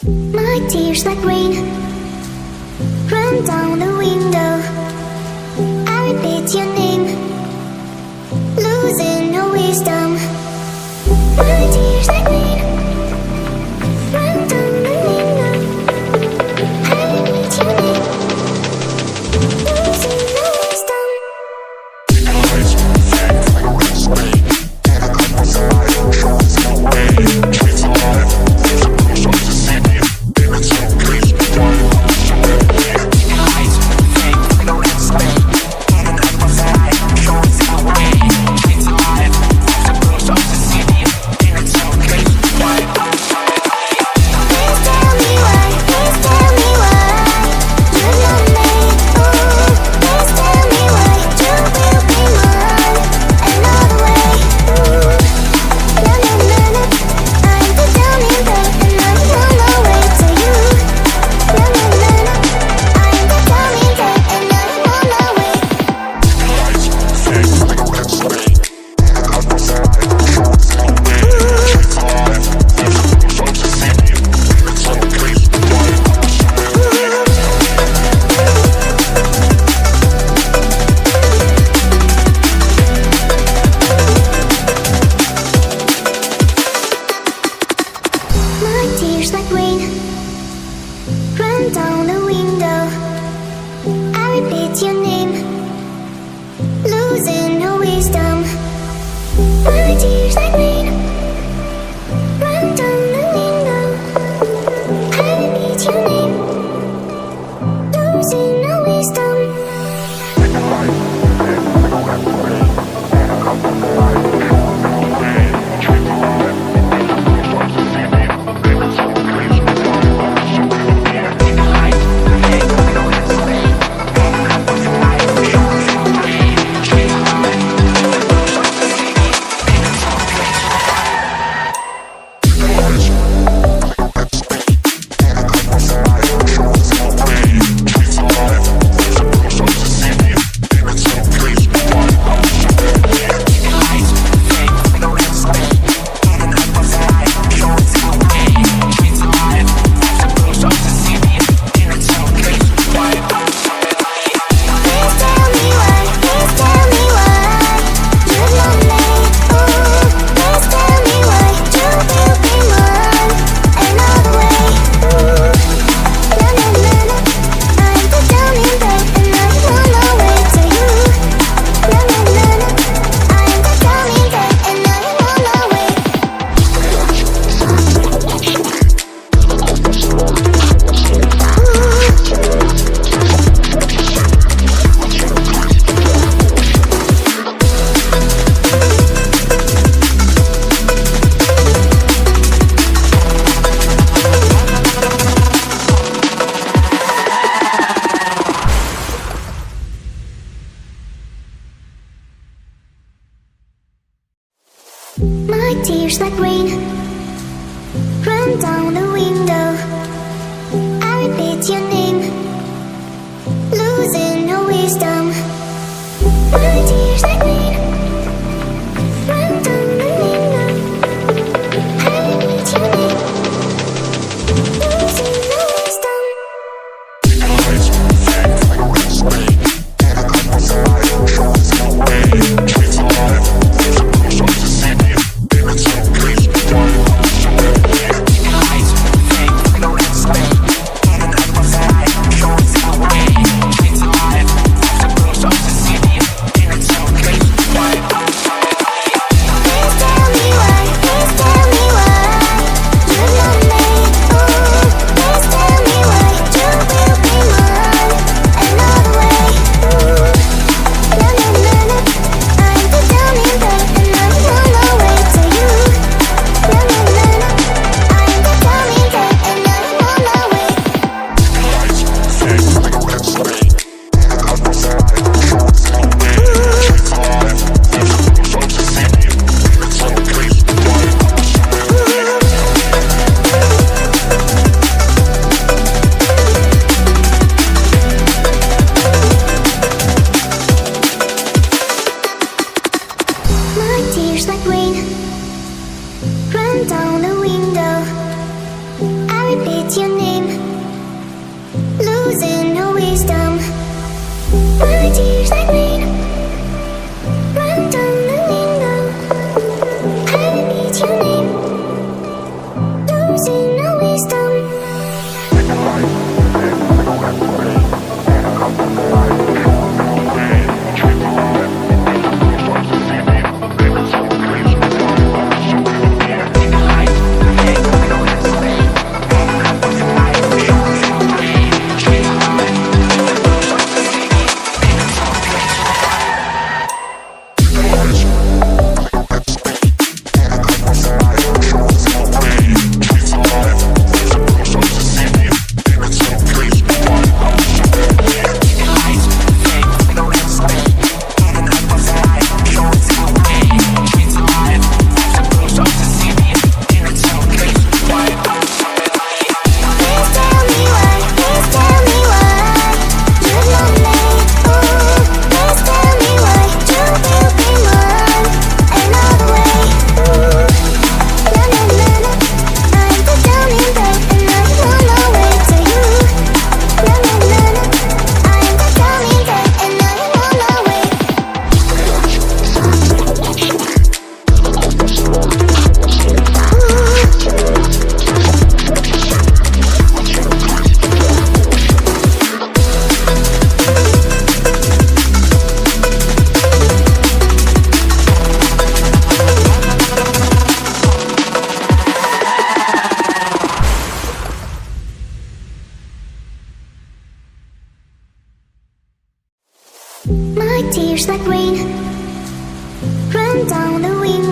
My tears like rain run down the window. I repeat your name, losing no wisdom. My tears like rain run down the window. I repeat your name, losing no wisdom. Eyes fake like a red snake, and a couple side shows no way. Trees alive, there's a bruise on the city. It's so crazy, why so eyes fake like a red snake, and a couple side shows no way. Trees alive, there's a bruise on the city. It's so crazy, why Please tell me why, please tell me why you love me. Ooh, please tell me why you will be mine another way. Ooh, na na na na, I'm the drowning babe and I'm on my way to you. Na na na na, I'm the drowning babe and I'm on my way. eyes fake like a red snake, and a couple side shows no way. Trees alive, there's a bruise on the city. It's so crazy, why My tears like rain run down the window. I repeat your name, losing no wisdom. My tears like rain run down the window. I repeat your name, losing no wisdom. Please tell me why, please tell me why you love me. Ooh, please tell me why you will be mine another way. Ooh, na na na na, I'm the drowning babe and I'm on my way to you. Na na na na, I'm the drowning babe and I'm on my way. My tears like rain run down the window. I repeat your name, losing no wisdom. My tears like rain run down the window. I repeat your name, losing no wisdom. eyes fake like a red snake, and a couple side shows no way. Trees alive, there's a bruise on the city. It's so crazy, why eyes repeat your name, losing no wisdom. My tears like rain run down the window. I repeat your name, losing no wisdom. My tears like rain run down the window.